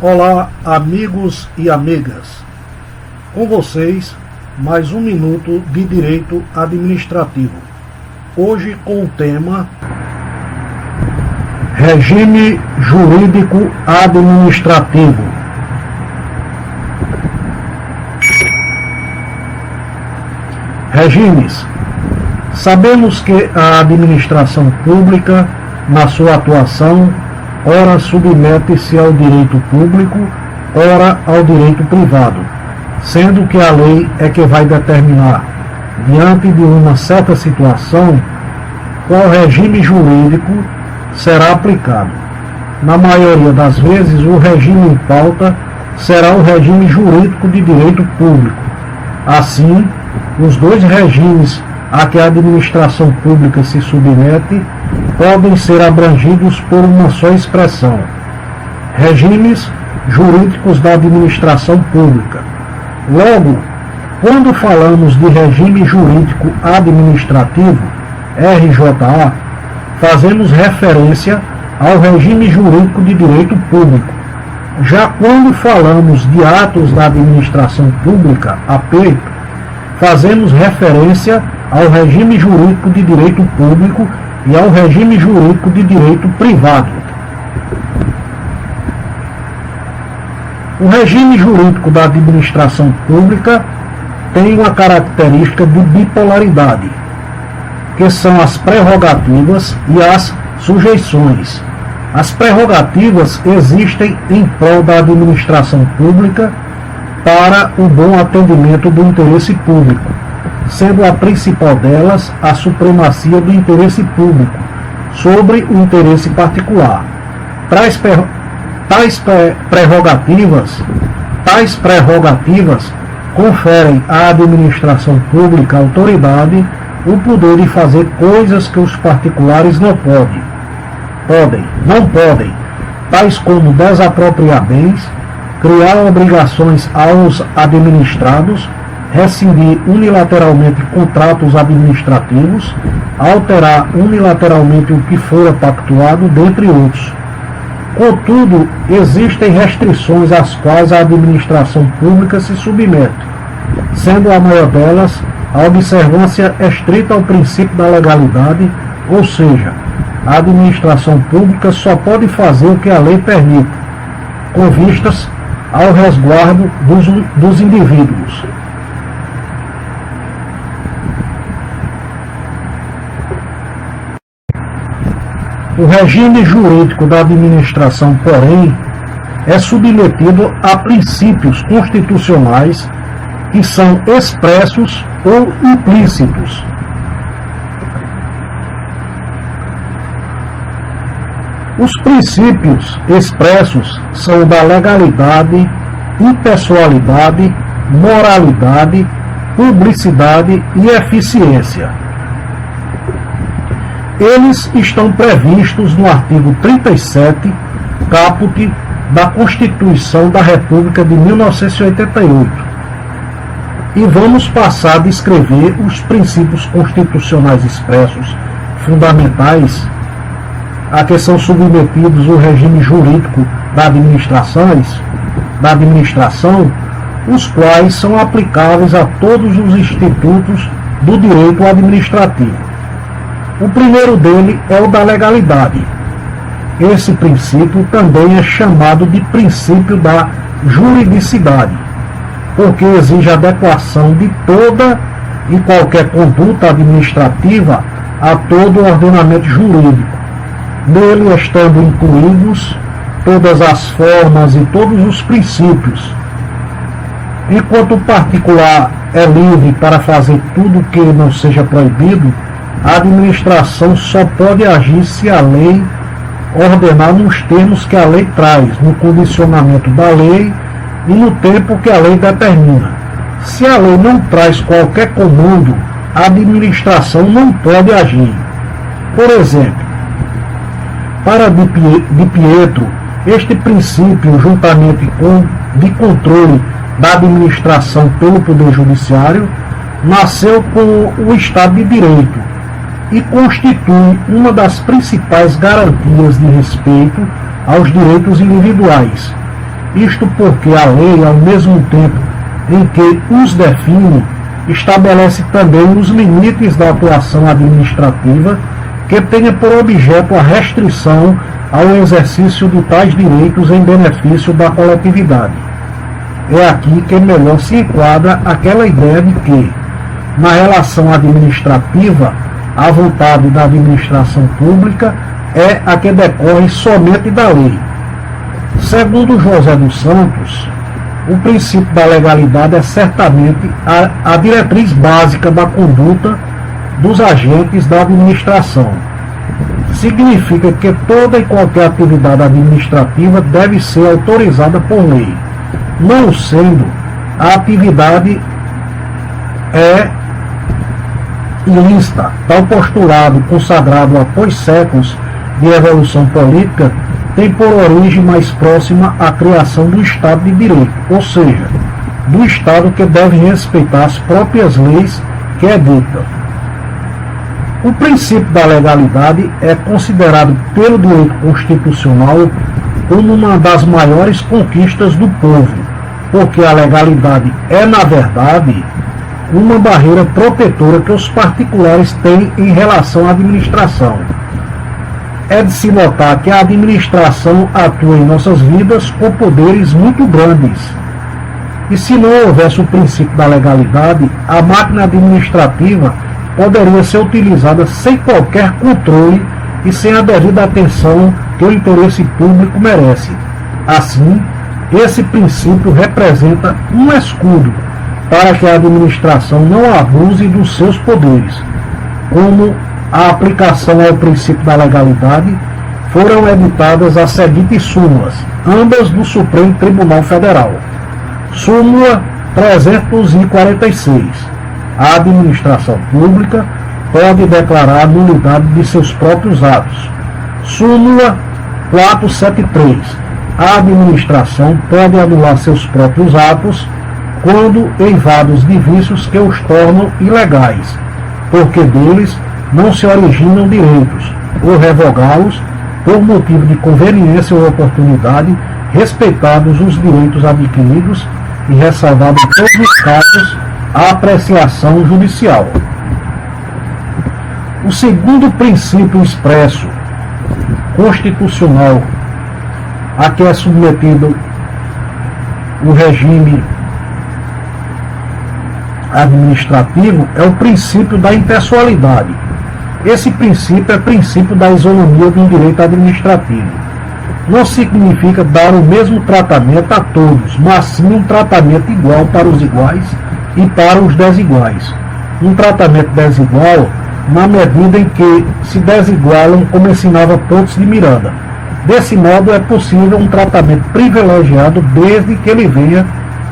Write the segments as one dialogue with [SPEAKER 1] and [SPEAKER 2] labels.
[SPEAKER 1] Olá, amigos e amigas. Com vocês, mais um minuto de direito administrativo. Hoje com o tema Regime Jurídico Administrativo. Regimes. Sabemos que a administração pública, na sua atuação, ora submete-se ao direito público, ora ao direito privado, sendo que a lei é que vai determinar, diante de uma certa situação, qual regime jurídico será aplicado. Na maioria das vezes, o regime em pauta será o regime jurídico de direito público. Assim, os dois regimes a que a administração pública se submete podem ser abrangidos por uma só expressão: regimes jurídicos da administração pública. Logo, quando falamos de regime jurídico administrativo, RJA, fazemos referência ao regime jurídico de direito público. Já quando falamos de atos da administração pública, AP, fazemos referência ao regime jurídico de direito público e ao regime jurídico de direito privado. O regime jurídico da administração pública tem uma característica de bipolaridade, que são as prerrogativas e as sujeições. As prerrogativas existem em prol da administração pública para o bom atendimento do interesse público, sendo a principal delas a supremacia do interesse público sobre o interesse particular. Tais prerrogativas conferem à administração pública autoridade o poder de fazer coisas que os particulares não podem, tais como desapropriar bens, criar obrigações aos administrados, rescindir unilateralmente contratos administrativos, alterar unilateralmente o que fora pactuado, dentre outros. Contudo, existem restrições às quais a administração pública se submete, sendo a maior delas a observância estrita ao princípio da legalidade, ou seja, a administração pública só pode fazer o que a lei permite, com vistas ao resguardo dos indivíduos. O regime jurídico da administração, porém, é submetido a princípios constitucionais que são expressos ou implícitos. Os princípios expressos são da legalidade, impessoalidade, moralidade, publicidade e eficiência. Eles estão previstos no artigo 37, caput da Constituição da República de 1988. E vamos passar a descrever os princípios constitucionais expressos fundamentais a que são submetidos o regime jurídico da administração, os quais são aplicáveis a todos os institutos do direito administrativo. O primeiro dele é o da legalidade. Esse princípio também é chamado de princípio da juridicidade, porque exige adequação de toda e qualquer conduta administrativa a todo o ordenamento jurídico, nele estando incluídos todas as formas e todos os princípios. Enquanto o particular é livre para fazer tudo o que não seja proibido, a administração só pode agir se a lei ordenar nos termos que a lei traz, no condicionamento da lei e no tempo que a lei determina. Se a lei não traz qualquer comando, a administração não pode agir. Por exemplo, para Di Pietro, este princípio, juntamente com de controle da administração pelo Poder Judiciário, nasceu com o Estado de Direito e constitui uma das principais garantias de respeito aos direitos individuais, Isto porque a lei, ao mesmo tempo em que os define, estabelece também os limites da atuação administrativa que tenha por objeto a restrição ao exercício de tais direitos em benefício da coletividade. É aqui que melhor se enquadra aquela ideia de que, na relação administrativa, a vontade da administração pública é a que decorre somente da lei. Segundo José dos Santos, o princípio da legalidade é certamente a diretriz básica da conduta dos agentes da administração. Significa que toda e qualquer atividade administrativa deve ser autorizada por lei. Não sendo, a atividade é ilícita. Tal postulado, consagrado após séculos de evolução política, tem por origem mais próxima a criação do Estado de Direito, ou seja, do Estado que deve respeitar as próprias leis que edita. O princípio da legalidade é considerado pelo direito constitucional como uma das maiores conquistas do povo, porque a legalidade é, na verdade, uma barreira protetora que os particulares têm em relação à administração. É de se notar que a administração atua em nossas vidas com poderes muito grandes. E se não houvesse o princípio da legalidade, a máquina administrativa poderia ser utilizada sem qualquer controle e sem a devida atenção que o interesse público merece. Assim, esse princípio representa um escudo para que a administração não abuse dos seus poderes. Como a aplicação ao princípio da legalidade, foram editadas as seguintes súmulas, ambas do Supremo Tribunal Federal. Súmula 346. A administração pública pode declarar a nulidade de seus próprios atos. Súmula 473. A administração pode anular seus próprios atos quando eivados de vícios que os tornam ilegais, porque deles não se originam direitos, ou revogá-los por motivo de conveniência ou oportunidade, respeitados os direitos adquiridos e ressalvado em todos os casos a apreciação judicial. O segundo princípio expresso constitucional a que é submetido o regime administrativo é o princípio da impessoalidade. Esse princípio é o princípio da isonomia do direito administrativo. Não significa dar o mesmo tratamento a todos, mas sim um tratamento igual para os iguais e para os desiguais. Um tratamento desigual na medida em que se desigualam, como ensinava Pontes de Miranda. Desse modo, é possível um tratamento privilegiado desde que ele venha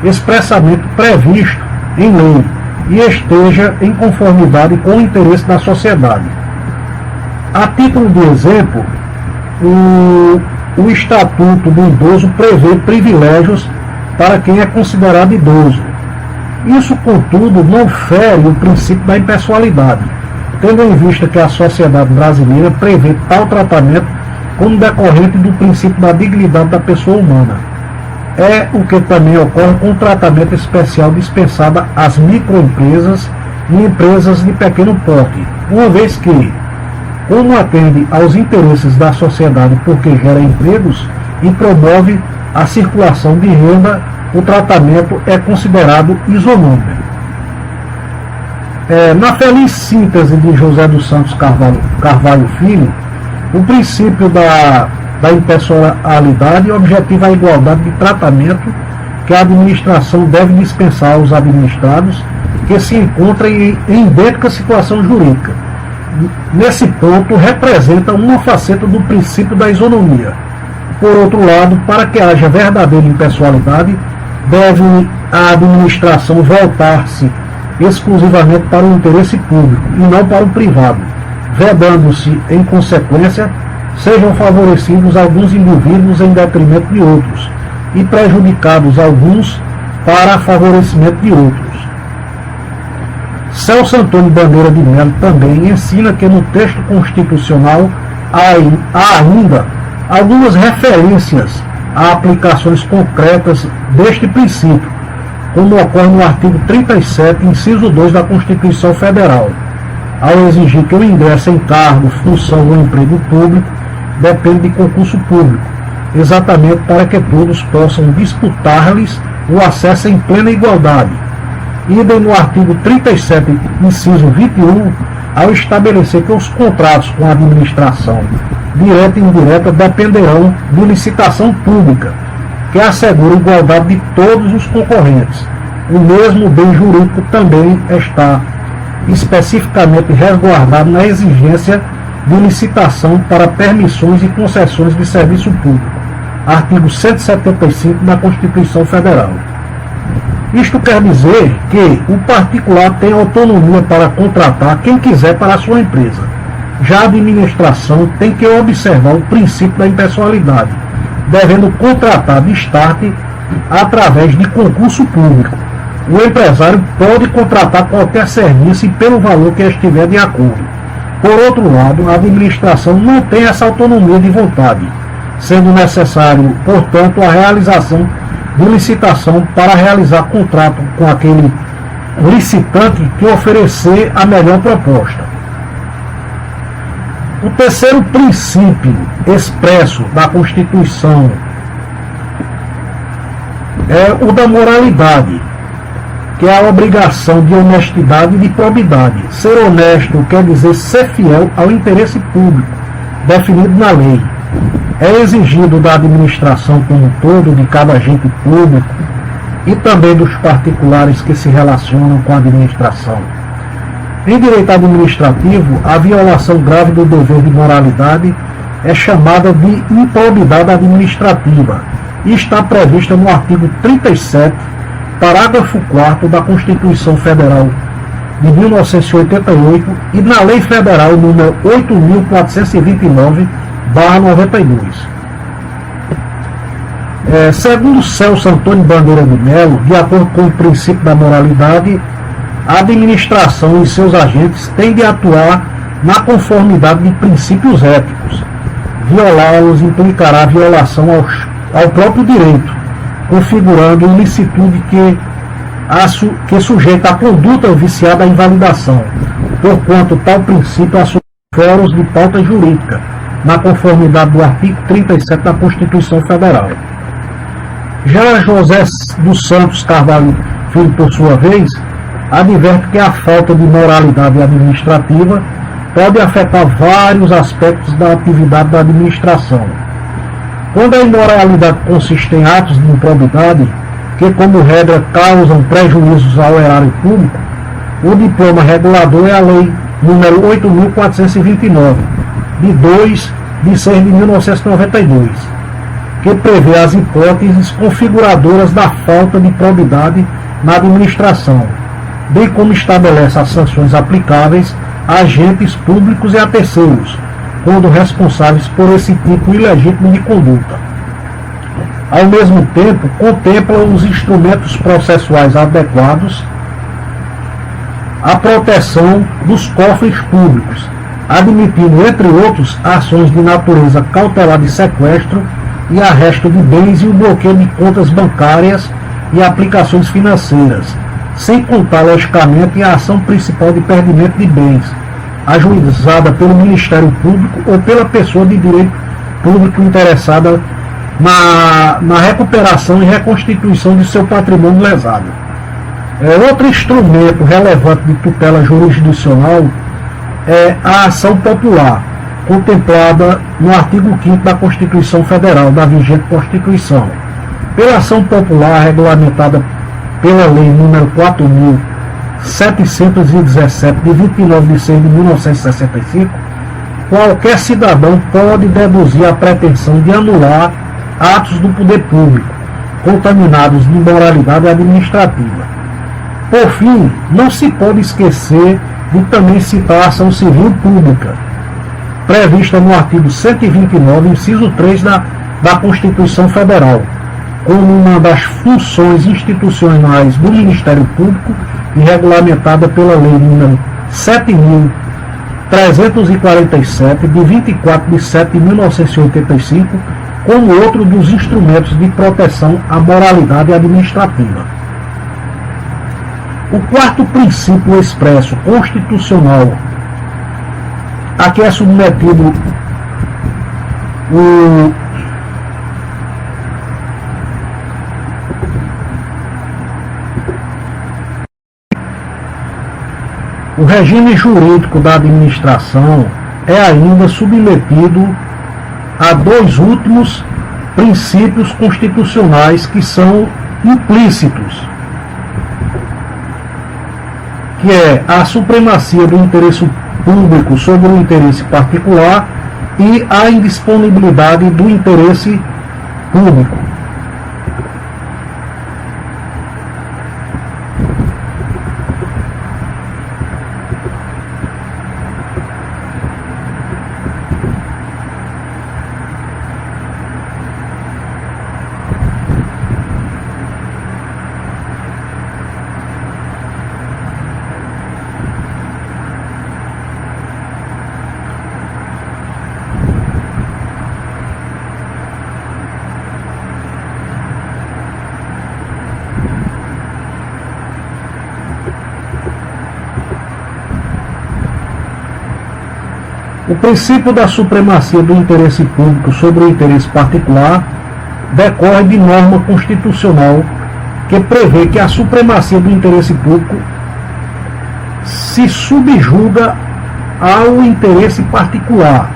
[SPEAKER 1] expressamente previsto em lei e esteja em conformidade com o interesse da sociedade. A título de exemplo, o Estatuto do Idoso prevê privilégios para quem é considerado idoso. Isso, contudo, não fere o princípio da impessoalidade, tendo em vista que a sociedade brasileira prevê tal tratamento como decorrente do princípio da dignidade da pessoa humana. É o que também ocorre com o tratamento especial dispensado às microempresas e empresas de pequeno porte, uma vez que, como atende aos interesses da sociedade porque gera empregos e promove a circulação de renda, o tratamento é considerado isonômico. Na feliz síntese de José dos Santos Carvalho Filho, o princípio da impessoalidade objetiva a igualdade de tratamento que a administração deve dispensar aos administrados que se encontram em idêntica situação jurídica. Nesse ponto, representa uma faceta do princípio da isonomia. Por outro lado, para que haja verdadeira impessoalidade, deve a administração voltar-se exclusivamente para o interesse público e não para o privado, vedando-se, em consequência, sejam favorecidos alguns indivíduos em detrimento de outros e prejudicados alguns para favorecimento de outros. Celso Antônio Bandeira de Mello também ensina que no texto constitucional há ainda algumas referências a aplicações concretas deste princípio, como ocorre no artigo 37, inciso 2 da Constituição Federal, ao exigir que o ingresso em cargo, função ou emprego público depende de concurso público, exatamente para que todos possam disputar-lhes o acesso em plena igualdade. Idem no artigo 37, inciso 21, ao estabelecer que os contratos com a administração, direta e indireta, dependerão de licitação pública, que assegura a igualdade de todos os concorrentes. O mesmo bem jurídico também está especificamente resguardado na exigência de licitação para permissões e concessões de serviço público, artigo 175 da Constituição Federal. Isto quer dizer que o particular tem autonomia para contratar quem quiser para a sua empresa. Já a administração tem que observar o princípio da impessoalidade, devendo contratar de start através de concurso público. O empresário pode contratar qualquer serviço e pelo valor que estiver de acordo. Por outro lado, a administração não tem essa autonomia de vontade, sendo necessário, portanto, a realização de licitação para realizar contrato com aquele licitante que oferecer a melhor proposta. O terceiro princípio expresso da Constituição é o da moralidade, que é a obrigação de honestidade e de probidade. Ser honesto quer dizer ser fiel ao interesse público, definido na lei. É exigido da administração como um todo, de cada agente público e também dos particulares que se relacionam com a administração. Em direito administrativo, a violação grave do dever de moralidade é chamada de improbidade administrativa e está prevista no artigo 37, parágrafo 4º da Constituição Federal de 1988 e na Lei Federal número 8.429/92. Segundo Celso Antônio Bandeira de Mello, de acordo com o princípio da moralidade, a administração e seus agentes têm de atuar na conformidade de princípios éticos. Violá-los implicará violação ao próprio direito, configurando ilicitude que sujeita a conduta viciada à invalidação, porquanto tal princípio assume fóruns de pauta jurídica, na conformidade do artigo 37 da Constituição Federal. Já José dos Santos Carvalho Filho, por sua vez, adverte que a falta de moralidade administrativa pode afetar vários aspectos da atividade da administração. Quando a imoralidade consiste em atos de improbidade, que como regra causam prejuízos ao erário público, o diploma regulador é a Lei número 8.429, de 2 de 6 de 1992, que prevê as hipóteses configuradoras da falta de probidade na administração, bem como estabelece as sanções aplicáveis a agentes públicos e a terceiros, quando responsáveis por esse tipo ilegítimo de conduta. Ao mesmo tempo, contempla os instrumentos processuais adequados à proteção dos cofres públicos, admitindo, entre outros, ações de natureza cautelar de sequestro e arresto de bens e o bloqueio de contas bancárias e aplicações financeiras, sem contar, logicamente, a ação principal de perdimento de bens, ajuizada pelo Ministério Público ou pela pessoa de direito público interessada na recuperação e reconstituição de seu patrimônio lesado. Outro instrumento relevante de tutela jurisdicional é a ação popular, contemplada no artigo 5º da Constituição Federal, da vigente Constituição. Pela ação popular regulamentada pela Lei número 4.717, de 29 de 6 de 1965, qualquer cidadão pode deduzir a pretensão de anular atos do poder público, contaminados de imoralidade administrativa. Por fim, não se pode esquecer de também citar a ação civil pública, prevista no artigo 129, inciso 3 da Constituição Federal, como uma das funções institucionais do Ministério Público e regulamentada pela Lei nº 7.347, de 24 de 7 de 1985, como outro dos instrumentos de proteção à moralidade administrativa. O quarto princípio expresso constitucional a que é submetido o regime jurídico da administração é ainda submetido a dois últimos princípios constitucionais que são implícitos, que é a supremacia do interesse público sobre o interesse particular e a indisponibilidade do interesse público. O princípio da supremacia do interesse público sobre o interesse particular decorre de norma constitucional que prevê que a supremacia do interesse público se subjuga ao interesse particular.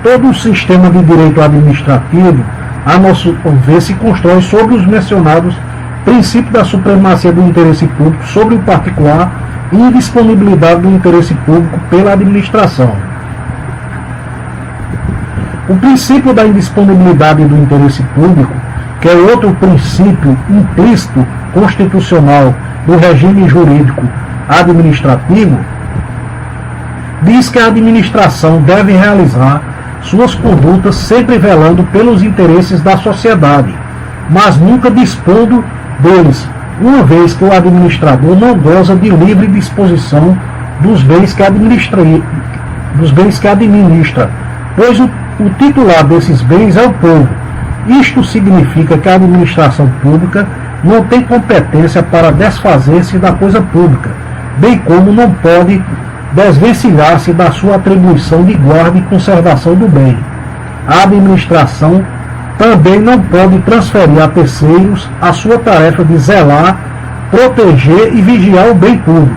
[SPEAKER 1] Todo o sistema de direito administrativo, a nosso ver, se constrói sobre os mencionados princípio da supremacia do interesse público sobre o particular e indisponibilidade do interesse público pela administração. O princípio da indisponibilidade do interesse público, que é outro princípio implícito constitucional do regime jurídico administrativo, diz que a administração deve realizar suas condutas sempre velando pelos interesses da sociedade, mas nunca dispondo deles, uma vez que o administrador não goza de livre disposição dos bens que administra, pois o titular desses bens é o povo. Isto significa que a administração pública não tem competência para desfazer-se da coisa pública, bem como não pode desvencilhar-se da sua atribuição de guarda e conservação do bem. A administração também não pode transferir a terceiros a sua tarefa de zelar, proteger e vigiar o bem público.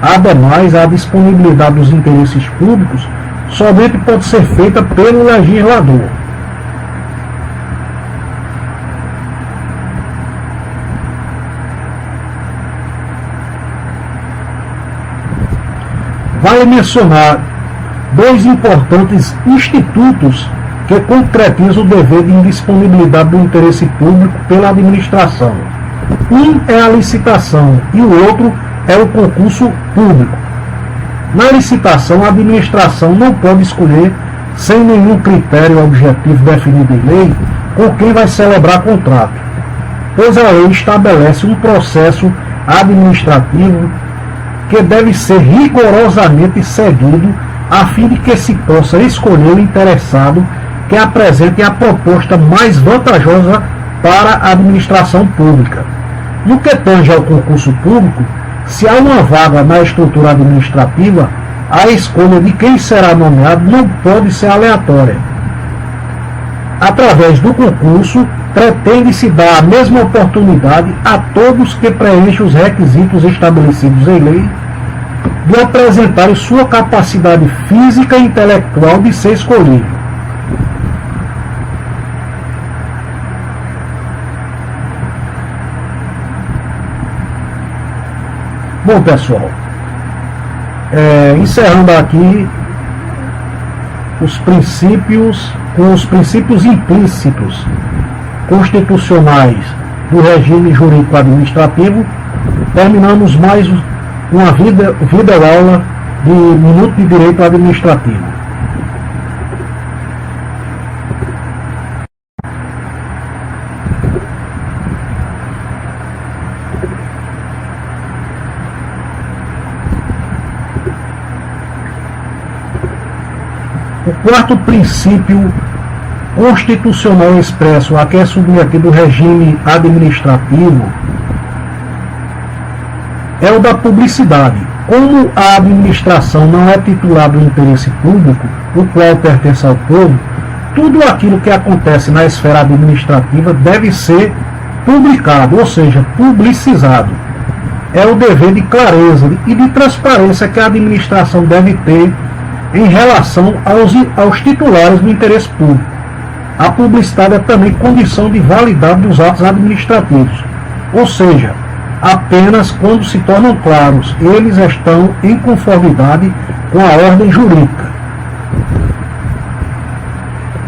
[SPEAKER 1] Ademais, a disponibilidade dos interesses públicos somente pode ser feita pelo legislador. Vale mencionar dois importantes institutos que concretiza o dever de indisponibilidade do interesse público pela administração. Um é a licitação e o outro é o concurso público. Na licitação, a administração não pode escolher, sem nenhum critério objetivo definido em lei, com quem vai celebrar contrato, pois a lei estabelece um processo administrativo que deve ser rigorosamente seguido a fim de que se possa escolher o interessado que apresente a proposta mais vantajosa para a administração pública. No que tange ao concurso público, se há uma vaga na estrutura administrativa, a escolha de quem será nomeado não pode ser aleatória. Através do concurso, pretende-se dar a mesma oportunidade a todos que preenchem os requisitos estabelecidos em lei de apresentarem sua capacidade física e intelectual de ser escolhido. Bom, pessoal, encerrando aqui os princípios implícitos constitucionais do regime jurídico administrativo, terminamos mais uma videoaula de Minuto de Direito Administrativo. quarto princípio constitucional expresso a que é submetido o regime administrativo é o da publicidade. Como a administração não é titular do interesse público, o qual pertence ao povo, tudo aquilo que acontece na esfera administrativa deve ser publicado, ou seja, publicizado. É o dever de clareza e de transparência que a administração deve ter em relação aos titulares do interesse público. A publicidade é também condição de validade dos atos administrativos, ou seja, apenas quando se tornam claros, eles estão em conformidade com a ordem jurídica.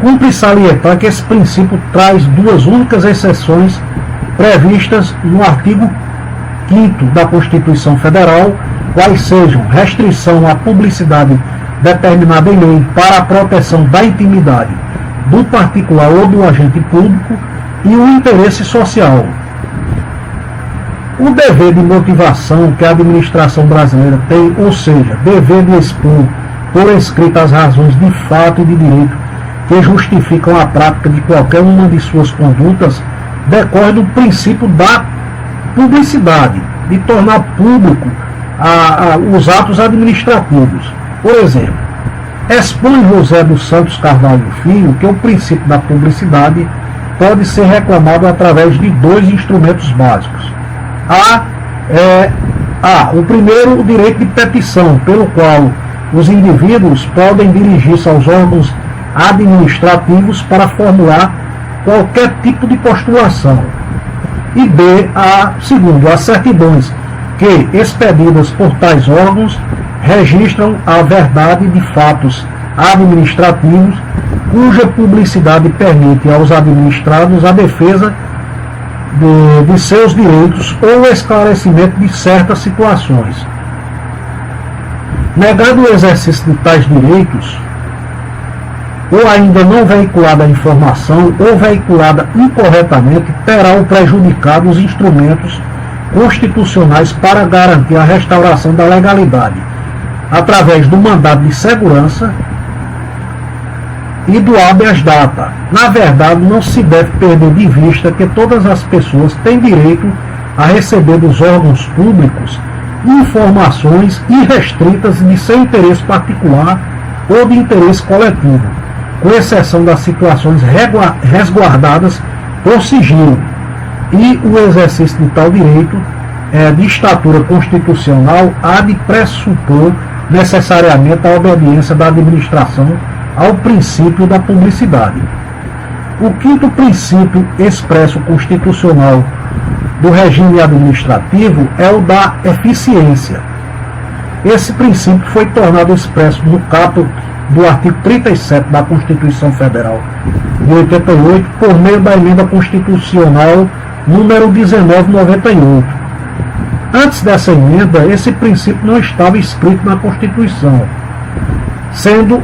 [SPEAKER 1] Cumpre salientar que esse princípio traz duas únicas exceções previstas no artigo 5º da Constituição Federal, quais sejam restrição à publicidade determinada em lei para a proteção da intimidade do particular ou do agente público e o interesse social. O dever de motivação que a administração brasileira tem, ou seja, dever de expor por escrito as razões de fato e de direito que justificam a prática de qualquer uma de suas condutas, decorre do princípio da publicidade, de tornar público os atos administrativos. Por exemplo, expõe José dos Santos Carvalho Filho que o princípio da publicidade pode ser reclamado através de dois instrumentos básicos. O primeiro, o direito de petição, pelo qual os indivíduos podem dirigir-se aos órgãos administrativos para formular qualquer tipo de postulação. E B, segundo, as certidões que, expedidas por tais órgãos, registram a verdade de fatos administrativos cuja publicidade permite aos administrados a defesa de seus direitos ou o esclarecimento de certas situações. Negado o exercício de tais direitos, ou ainda não veiculada a informação, ou veiculada incorretamente, terá o prejudicado os instrumentos constitucionais para garantir a restauração da legalidade, através do mandado de segurança e do habeas data. Na verdade, não se deve perder de vista que todas as pessoas têm direito a receber dos órgãos públicos informações irrestritas de seu interesse particular ou de interesse coletivo, com exceção das situações resguardadas por sigilo, e o exercício de tal direito de estatura constitucional há de pressupor necessariamente a obediência da administração ao princípio da publicidade. O quinto princípio expresso constitucional do regime administrativo é o da eficiência. Esse princípio foi tornado expresso no caput do artigo 37 da Constituição Federal de 88, por meio da emenda constitucional número 1998. Antes dessa emenda, esse princípio não estava escrito na Constituição, sendo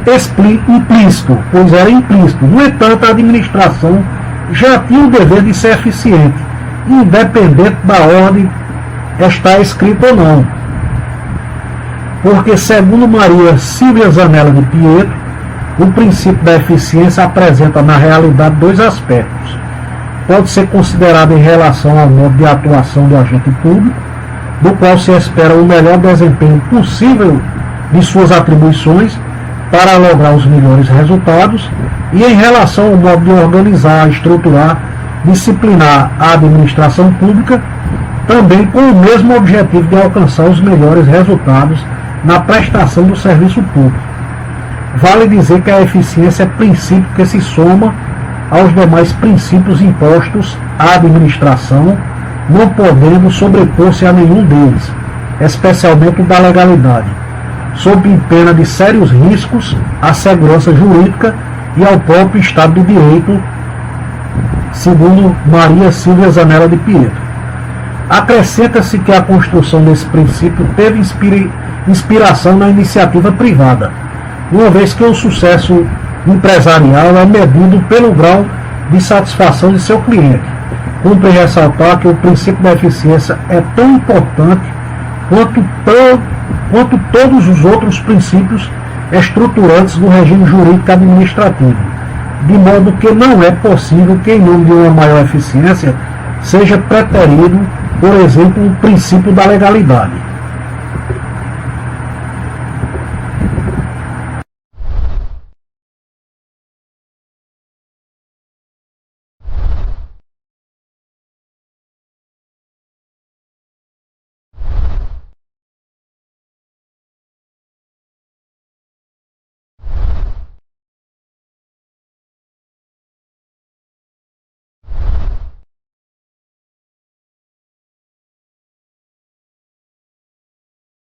[SPEAKER 1] implícito, pois era implícito. No entanto, a administração já tinha o dever de ser eficiente, independente da ordem estar escrita ou não. Porque, segundo Maria Silvia Zanella de Pietro, o princípio da eficiência apresenta na realidade dois aspectos. Pode ser considerado em relação ao modo de atuação do agente público, do qual se espera o melhor desempenho possível de suas atribuições para lograr os melhores resultados, e em relação ao modo de organizar, estruturar, disciplinar a administração pública, também com o mesmo objetivo de alcançar os melhores resultados na prestação do serviço público. Vale dizer que a eficiência é princípio que se soma aos demais princípios impostos à administração, não podendo sobrepor-se a nenhum deles, especialmente o da legalidade, sob pena de sérios riscos à segurança jurídica e ao próprio Estado de Direito, segundo Maria Silvia Zanella de Pietro. Acrescenta-se que a construção desse princípio teve inspiração na iniciativa privada, uma vez que o sucesso empresarial é medido pelo grau de satisfação de seu cliente. Cumpre ressaltar que o princípio da eficiência é tão importante quanto todos os outros princípios estruturantes do regime jurídico administrativo, de modo que não é possível que, em nome de uma maior eficiência, seja preterido, por exemplo, o princípio da legalidade.